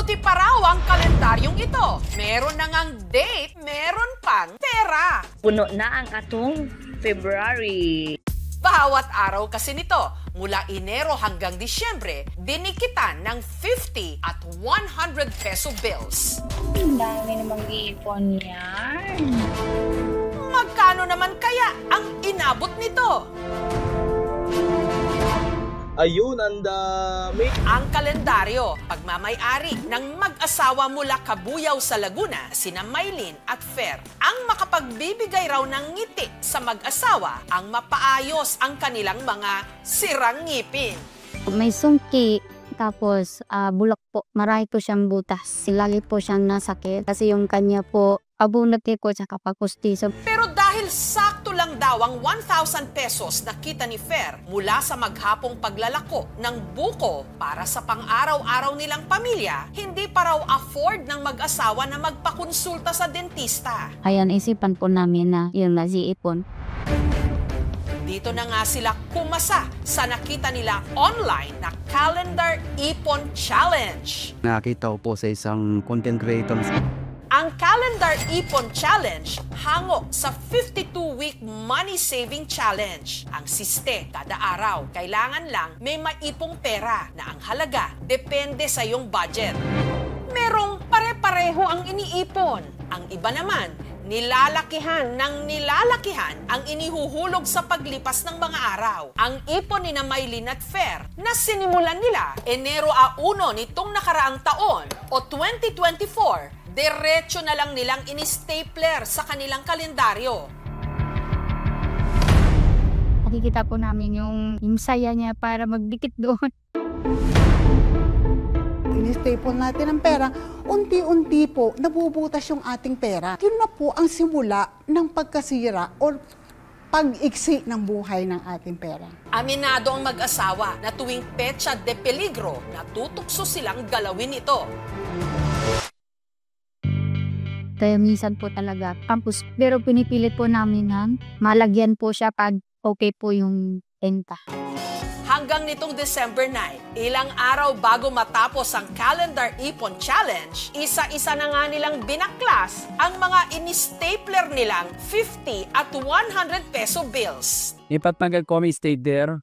Mabuti pa raw ang kalendaryong ito. Meron na ngang date, meron pang pera. Puno na ang atong February. Bawat araw kasi nito, mula Enero hanggang Disyembre, dinikitan ng 50 at 100 peso bills. Ang dami namang iipon yan. Magkano naman kaya ang inabot nito? Ayun, ang dami. Ang kalendaryo, pagmamay-ari ng mag-asawa mula Kabuyaw sa Laguna, sina Maylin at Fer. Ang makapagbibigay raw ng ngiti sa mag-asawa ang mapaayos ang kanilang mga sirang ngipin. May sungki, tapos bulak po. Marami po siyang butas. Lagi po siyang nasakit kasi yung kanya po abunot ko sa kapakustiso. Pero dahil sakto lang daw ang 1,000 pesos na kita ni Fer mula sa maghapong paglalako ng buko para sa pang-araw-araw nilang pamilya, hindi pa raw afford ng mag-asawa na magpakonsulta sa dentista. Ayan, isipan po namin na yung naziipon. Dito na nga sila kumasa sa nakita nila online na Calendar Ipon Challenge. Nakita ko po sa isang content creator. Ang Calendar Ipon Challenge hango sa 52-week Money Saving Challenge. Ang siste, kada araw, kailangan lang may maipong pera na ang halaga depende sa iyong budget. Merong pare-pareho ang iniipon. Ang iba naman, nilalakihan ang inihuhulog sa paglipas ng mga araw. Ang ipon ni na Maylin at Fer na sinimulan nila Enero 1 nitong nakaraang taon o 2024, diretso na lang nilang ini-stapler sa kanilang kalendaryo. Nakikita po namin yung saya niya para magdikit doon. Ini-staple natin ang pera, unti-unti po nabubutas yung ating pera. Yun na po ang simula ng pagkasira o pag-iksi ng buhay ng ating pera. Aminado ang mag-asawa na tuwing petsa de peligro, natutukso silang galawin ito. Kaya minsan po talaga campus. Pero pinipilit po namin na malagyan po siya pag okay po yung enta. Hanggang nitong December 9, ilang araw bago matapos ang Calendar Ipon Challenge, isa-isa na nga nilang binaklas ang mga ini-stapler nilang 50 at 100 peso bills. Ipatanggal ko kami stay there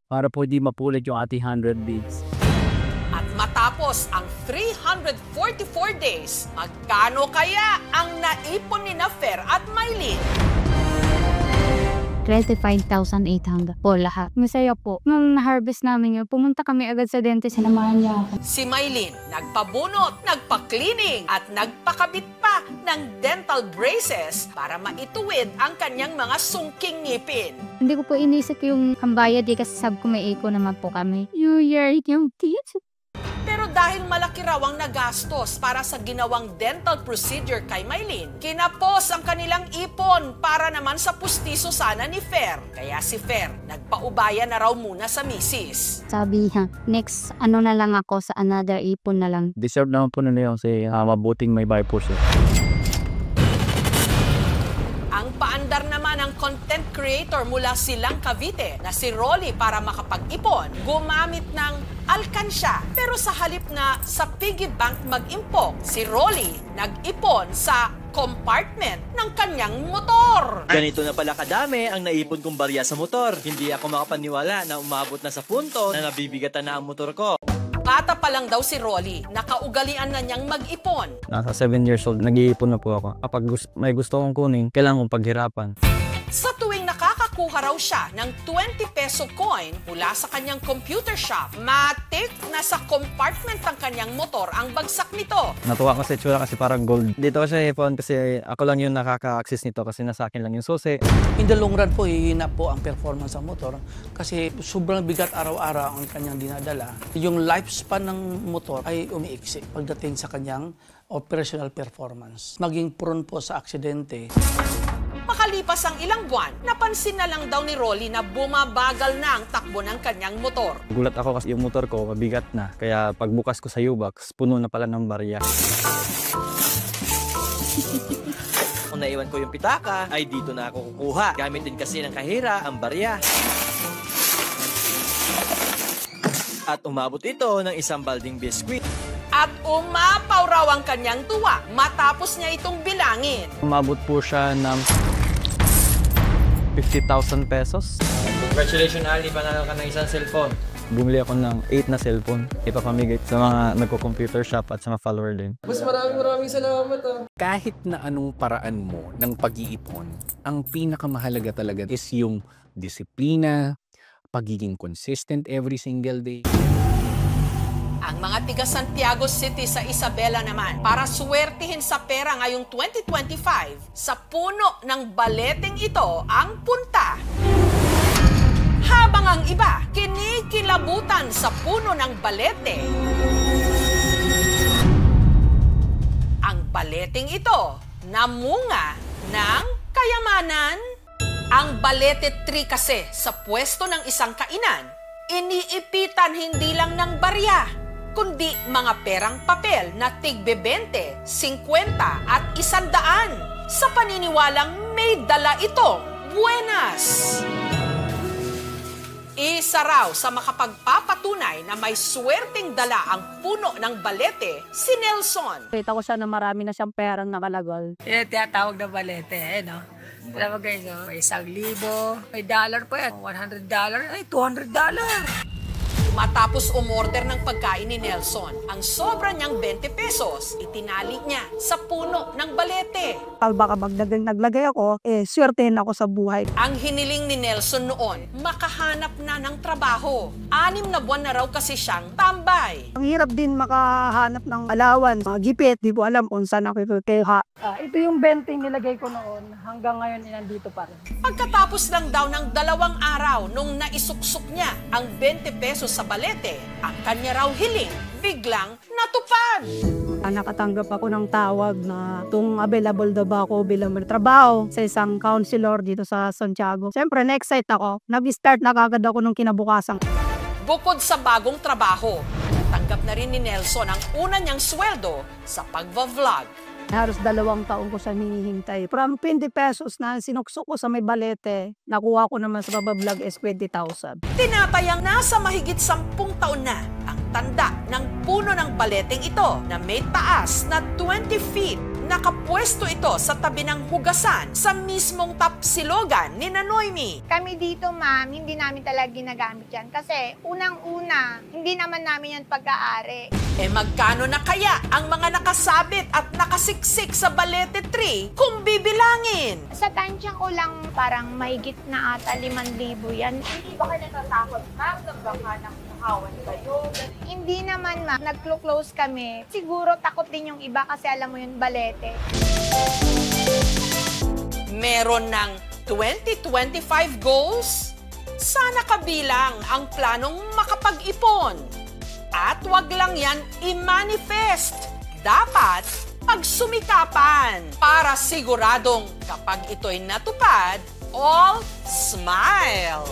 para po di mapulit yung ating 100 bills. At matapos ang 344 days, magkano kaya ang naipon ni na Fer at Maylin? 25,800 po lahat. Masaya po. Nung na-harvest namin yun, pumunta kami agad sa dentist. Sinamahan niya ako. Si Maylin, nagpabunot, nagpa-cleaning at nagpakabit pa ng dental braces para maituwid ang kanyang mga sungking ngipin. Hindi ko po inisip yung kambayad kasi sabi ko may eco naman po kami. New Year, yung teeth. Pero dahil malaki raw ang nagastos para sa ginawang dental procedure kay Maylin, kinapos ang kanilang ipon para naman sa pustiso sana ni Fer. Kaya si Fer, nagpaubaya na raw muna sa misis. Sabi niya, next na lang ako sa another ipon na lang. Deserve naman po nila yung mabuting may buy po siya. Ang paandar naman ng content creator mula silang Cavite na si Rolly para makapag-ipon, gumamit ng alkansya. Pero sa halip na sa piggy bank mag-impok, si Rolly nag-ipon sa compartment ng kanyang motor. Ganito na pala kadami ang naipon kong barya sa motor. Hindi ako makapaniwala na umabot na sa punto na nabibigatan na ang motor ko. Bata pa lang daw si Rolly, nakaugalian na niyang mag-ipon. Nasa 7 years old, nag-iipon na po ako. Kapag may gusto kong kunin, kailangan kong paghirapan. Sa tuwing nakakakuha raw siya ng 20 peso coin mula sa kanyang computer shop, matik na sa compartment ng kanyang motor ang bagsak nito. Natuwa ko sa itsura kasi parang gold. Dito ko siya ipon kasi ako lang yung nakaka-access nito kasi nasa akin lang yung susi. In the long run po, hihina po ang performance ng motor kasi sobrang bigat araw-araw ang kanyang dinadala. Yung lifespan ng motor ay umiiksi pagdating sa kanyang operational performance. Maging prone po sa aksidente. Makalipas ang ilang buwan, napansin na lang daw ni Rolly na bumabagal na ang takbo ng kanyang motor. Gulat ako kasi yung motor ko mabigat na. Kaya pagbukas ko sa U-box, puno na pala ng barya. Kung naiwan ko yung pitaka, ay dito na ako kukuha. Gamit din kasi ng kahira ang barya. at umabot ito ng isang balding biskwit. At umapaw raw ang kanyang tuwa matapos niya itong bilangin. Umabot po siya ng 50,000 pesos. Congratulations Ali, panalo ka ng isang cellphone. Bumili ako ng 8 na cellphone. Ipapamigay sa mga nagko-computer shop at sa mga follower din. Mas maraming salamat. Kahit na anong paraan mo ng pag-iipon, ang pinakamahalaga talaga is yung disiplina, pagiging consistent every single day. Ang mga tiga Santiago City sa Isabela naman, para swertihin sa pera ngayong 2025, sa puno ng baleteng ito ang punta. Habang ang iba, kinikilabutan sa puno ng balete. Ang baleteng ito, namunga ng kayamanan. Ang balete tree kasi sa pwesto ng isang kainan, iniipitan hindi lang ng barya, kundi mga perang papel na tig-20, 50 at 100 sa paniniwalang may dala itong buenas. Isa raw sa makapagpapatunay na may swerteng dala ang puno ng balete, si Nelson. Kita ko siya na marami na siyang perang nakalagol. Yan, tinatawag na balete, no? Alam mo guys, may 1,000, may dollar pa yan, $100, ay $200. Matapos umorder ng pagkain ni Nelson, ang sobra niyang 20 pesos, itinali niya sa puno ng balete. Baka naglagay ako, swertehin ako sa buhay. Ang hiniling ni Nelson noon, makahanap na ng trabaho. 6 na buwan na raw kasi siyang tambay. Ang hirap din makahanap ng allowance, mga gipit, di ko alam kung saan ako ikukuha. Ito yung 20 nilagay ko noon, hanggang ngayon nandito pa rin. Pagkatapos lang daw ng 2 araw nung naisuksok niya ang 20 pesos sa balete, ang kanya raw hiling biglang natupad. Nakatanggap ako ng tawag na itong available daw ba ako bilang trabaho sa isang counselor dito sa Santiago. Siyempre, na-excite ako. Nag-start na kagad ako nung kinabukasan. Bukod sa bagong trabaho, tanggap na rin ni Nelson ang una niyang sweldo sa pagva-vlog. Halos 2 taon ko siya hinihintay. From 20 pesos na sinuksok ko sa may balete, nakuha ko naman sa babablog is 20,000. Tinatayang nasa mahigit 10 taon na ang tanda ng puno ng baleteng ito na may taas na 20 feet. Nakapwesto ito sa tabi ng hugasan sa mismong tapsilogan ni Noemi. Kami dito, ma'am, hindi namin talaga ginagamit yan kasi unang-una, hindi naman namin yan pag-aari. Magkano na kaya ang mga nakasabit at nakasiksik sa balete tree kung bibilangin? Sa tansya ko lang parang mahigit na ata 5,000 yan. Hindi ba kayo natatakot, ma'am? Baka nakahawan kayo? Hindi naman, ma'am. Nag-close kami. Siguro takot din yung iba kasi alam mo yun, balete. Meron ng 2025 goals? Sana kabilang ang planong makapag-ipon. At wag lang yan i-manifest. Dapat pagsumikapan para siguradong kapag ito'y natupad, all smile.